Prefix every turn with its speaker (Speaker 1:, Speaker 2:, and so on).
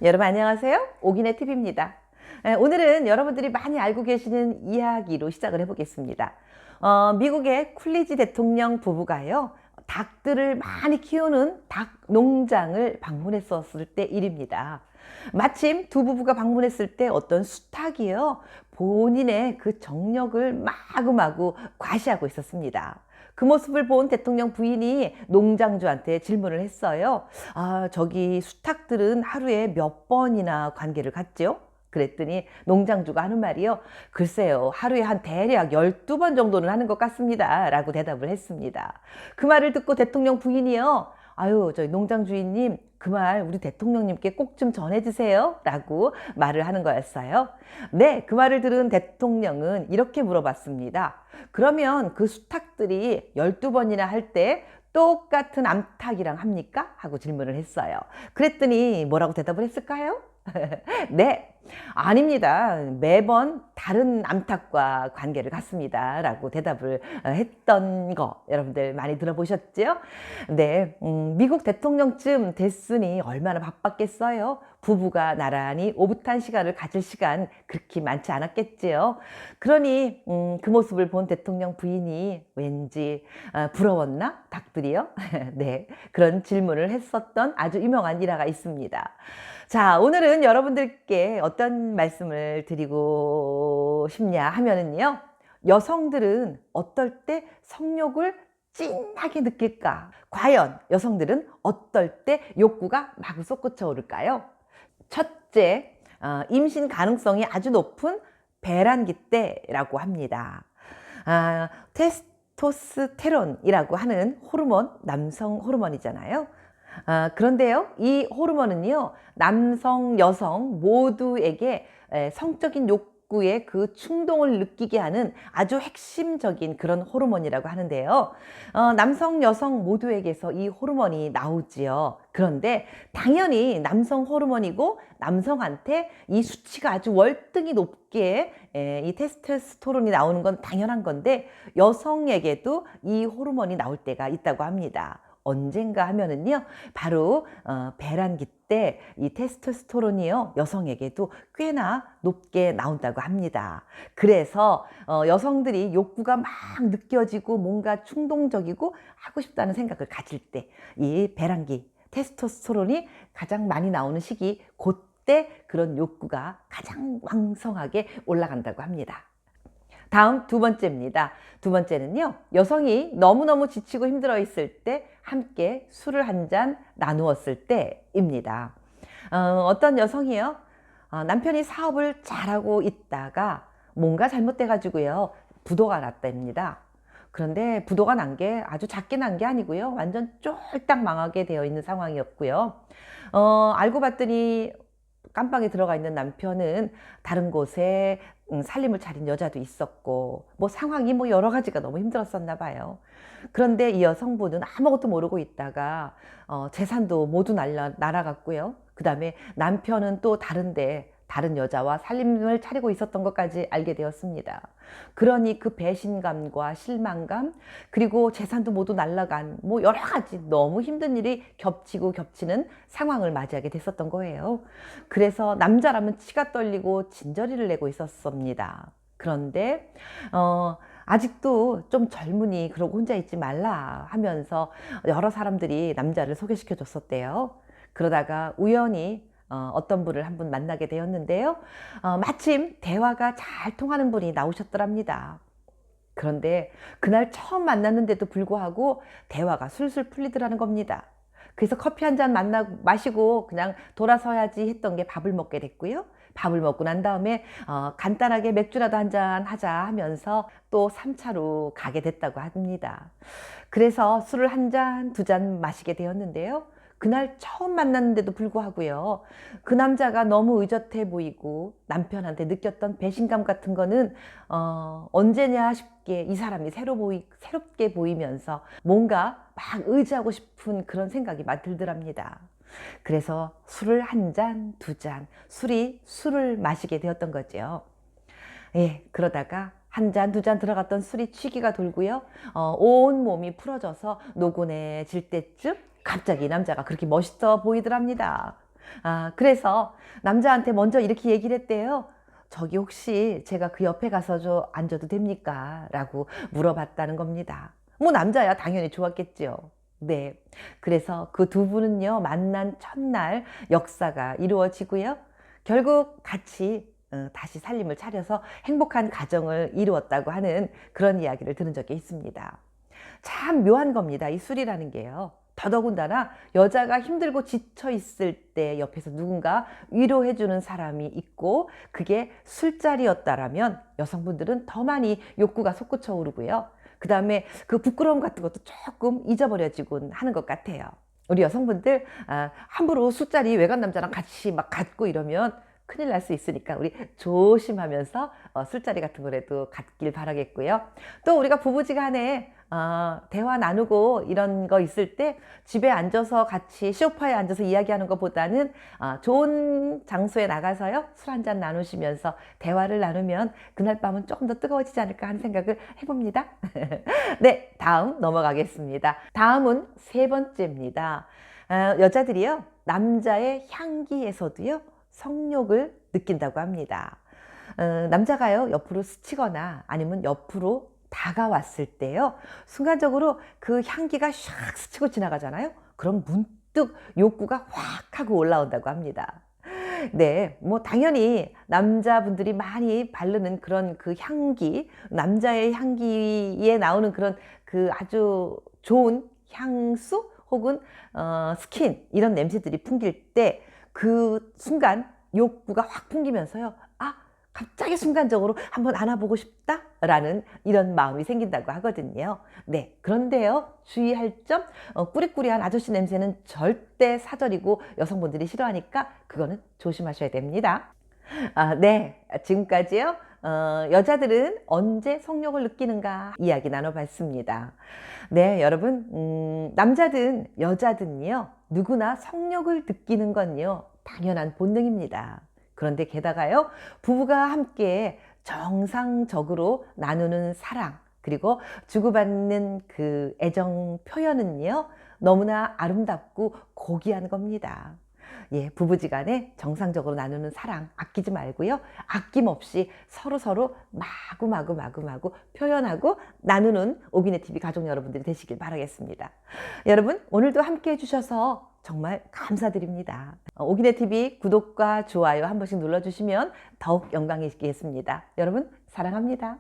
Speaker 1: 여러분 안녕하세요. 오기네 TV입니다. 오늘은 여러분들이 많이 알고 계시는 이야기로 시작을 해보겠습니다. 미국의 쿨리지 대통령 부부가요, 닭들을 많이 키우는 닭 농장을 방문했었을 때 일입니다. 마침 두 부부가 방문했을 때 어떤 수탉이요, 본인의 그 정력을 마구마구 과시하고 있었습니다. 그 모습을 본 대통령 부인이 농장주한테 질문을 했어요. 저기 수탉들은 하루에 몇 번이나 관계를 갖죠? 그랬더니 농장주가 하는 말이요. 글쎄요, 하루에 한 대략 12번 정도는 하는 것 같습니다. 라고 대답을 했습니다. 그 말을 듣고 대통령 부인이요. 아유, 저희 농장 주인님, 그 말 우리 대통령님께 꼭 좀 전해주세요. 라고 말을 하는 거였어요. 네, 그 말을 들은 대통령은 이렇게 물어봤습니다. 그러면 그 수탉들이 12번이나 할 때 똑같은 암탉이랑 합니까? 하고 질문을 했어요. 그랬더니 뭐라고 대답을 했을까요? 네, 아닙니다. 매번 다른 암탉과 관계를 갖습니다. 라고 대답을 했던 거 여러분들 많이 들어보셨죠? 네, 미국 대통령쯤 됐으니 얼마나 바빴겠어요? 부부가 나란히 오붓한 시간을 가질 시간 그렇게 많지 않았겠지요. 그러니 그 모습을 본 대통령 부인이 왠지 부러웠나? 닭들이요? 네, 그런 질문을 했었던 아주 유명한 일화가 있습니다. 자, 오늘은 여러분들께 어떤 말씀을 드리고 싶냐 하면은요, 여성들은 어떨 때 성욕을 찐하게 느낄까? 과연 여성들은 어떨 때 욕구가 막 솟구쳐 오를까요? 첫째, 임신 가능성이 아주 높은 배란기 때라고 합니다. 테스토스테론이라고 하는 호르몬, 남성 호르몬이잖아요. 그런데요, 이 호르몬은요, 남성, 여성 모두에게 성적인 욕구의 그 충동을 느끼게 하는 아주 핵심적인 그런 호르몬이라고 하는데요. 남성, 여성 모두에게서 이 호르몬이 나오지요. 그런데 당연히 남성 호르몬이고 남성한테 이 수치가 아주 월등히 높게 이 테스토스테론이 나오는 건 당연한 건데 여성에게도 이 호르몬이 나올 때가 있다고 합니다. 언젠가 하면은요, 바로 배란기 때 이 테스토스테론이요, 여성에게도 꽤나 높게 나온다고 합니다. 그래서 여성들이 욕구가 막 느껴지고 뭔가 충동적이고 하고 싶다는 생각을 가질 때 이 배란기 테스토스테론이 가장 많이 나오는 시기, 그때 그런 욕구가 가장 왕성하게 올라간다고 합니다. 다음 두 번째입니다. 두 번째는요, 여성이 너무너무 지치고 힘들어 있을 때 함께 술을 한 잔 나누었을 때입니다. 어떤 여성이요, 남편이 사업을 잘하고 있다가 뭔가 잘못돼 가지고요, 부도가 났답니다. 그런데 부도가 난 게 아주 작게 난 게 아니고요, 완전 쫄딱 망하게 되어 있는 상황이었고요. 알고 봤더니 깜빵에 들어가 있는 남편은 다른 곳에 살림을 차린 여자도 있었고, 뭐 상황이 뭐 여러 가지가 너무 힘들었었나 봐요. 그런데 이 여성분은 아무것도 모르고 있다가 재산도 모두 날아갔고요. 그 다음에 남편은 또 다른데 다른 여자와 살림을 차리고 있었던 것까지 알게 되었습니다. 그러니 그 배신감과 실망감, 그리고 재산도 모두 날아간 뭐 여러 가지 너무 힘든 일이 겹치고 겹치는 상황을 맞이하게 됐었던 거예요. 그래서 남자라면 치가 떨리고 진저리를 내고 있었습니다. 그런데 아직도 좀 젊으니 그러고 혼자 있지 말라 하면서 여러 사람들이 남자를 소개시켜 줬었대요. 그러다가 우연히 어떤 분을 한 분 만나게 되었는데요. 마침 대화가 잘 통하는 분이 나오셨더랍니다. 그런데 그날 처음 만났는데도 불구하고 대화가 술술 풀리더라는 겁니다. 그래서 커피 한 잔 마시고 그냥 돌아서야지 했던 게 밥을 먹게 됐고요. 밥을 먹고 난 다음에 간단하게 맥주라도 한 잔 하자 하면서 또 3차로 가게 됐다고 합니다. 그래서 술을 한 잔, 두 잔 마시게 되었는데요. 그날 처음 만났는데도 불구하고요, 그 남자가 너무 의젓해 보이고 남편한테 느꼈던 배신감 같은 거는 언제냐 싶게 이 사람이 새롭게 보이면서 뭔가 막 의지하고 싶은 그런 생각이 막 들더랍니다. 그래서 술을 한 잔, 두 잔, 술을 마시게 되었던 거죠. 예, 그러다가 한 잔, 두 잔 들어갔던 술이 취기가 돌고요. 온 몸이 풀어져서 노곤해질 때쯤 갑자기 남자가 그렇게 멋있어 보이더랍니다. 그래서 남자한테 먼저 이렇게 얘기를 했대요. 저기 혹시 제가 그 옆에 가서 좀 앉아도 됩니까? 라고 물어봤다는 겁니다. 뭐 남자야 당연히 좋았겠죠. 네. 그래서 그 두 분은요, 만난 첫날 역사가 이루어지고요. 결국 같이 다시 살림을 차려서 행복한 가정을 이루었다고 하는 그런 이야기를 들은 적이 있습니다. 참 묘한 겁니다. 이 술이라는 게요. 더더군다나 여자가 힘들고 지쳐 있을 때 옆에서 누군가 위로해주는 사람이 있고 그게 술자리였다라면 여성분들은 더 많이 욕구가 솟구쳐 오르고요. 그 다음에 그 부끄러움 같은 것도 조금 잊어버려지곤 하는 것 같아요. 우리 여성분들 함부로 술자리 외간 남자랑 같이 막 갖고 이러면 큰일 날 수 있으니까 우리 조심하면서 술자리 같은 거라도 갖길 바라겠고요. 또 우리가 부부지간에 대화 나누고 이런 거 있을 때 집에 앉아서 같이 소파에 앉아서 이야기하는 것보다는 좋은 장소에 나가서요, 술 한잔 나누시면서 대화를 나누면 그날 밤은 조금 더 뜨거워지지 않을까 하는 생각을 해봅니다. 네, 다음 넘어가겠습니다. 다음은 세 번째입니다. 여자들이요, 남자의 향기에서도요 성욕을 느낀다고 합니다. 남자가요 옆으로 스치거나 아니면 옆으로 다가왔을 때요, 순간적으로 그 향기가 샥 스치고 지나가잖아요. 그럼 문득 욕구가 확 하고 올라온다고 합니다. 네, 뭐 당연히 남자분들이 많이 바르는 그런 그 향기, 남자의 향기에 나오는 그런 그 아주 좋은 향수 혹은 스킨, 이런 냄새들이 풍길 때 그 순간 욕구가 확 풍기면서요, 갑자기 순간적으로 한번 안아보고 싶다라는 이런 마음이 생긴다고 하거든요. 네, 그런데요, 주의할 점, 꾸리꾸리한 아저씨 냄새는 절대 사절이고 여성분들이 싫어하니까 그거는 조심하셔야 됩니다. 네, 지금까지요, 여자들은 언제 성욕을 느끼는가 이야기 나눠봤습니다. 네, 여러분, 남자든 여자든요, 누구나 성욕을 느끼는 건요 당연한 본능입니다. 그런데 게다가요, 부부가 함께 정상적으로 나누는 사랑, 그리고 주고받는 그 애정 표현은요 너무나 아름답고 고귀한 겁니다. 예, 부부지간에 정상적으로 나누는 사랑 아끼지 말고요, 아낌없이 서로 마구 표현하고 나누는 오기네 TV 가족 여러분들이 되시길 바라겠습니다. 여러분, 오늘도 함께 해주셔서 정말 감사드립니다. 오기네 TV 구독과 좋아요 한 번씩 눌러주시면 더욱 영광이겠습니다. 여러분, 사랑합니다.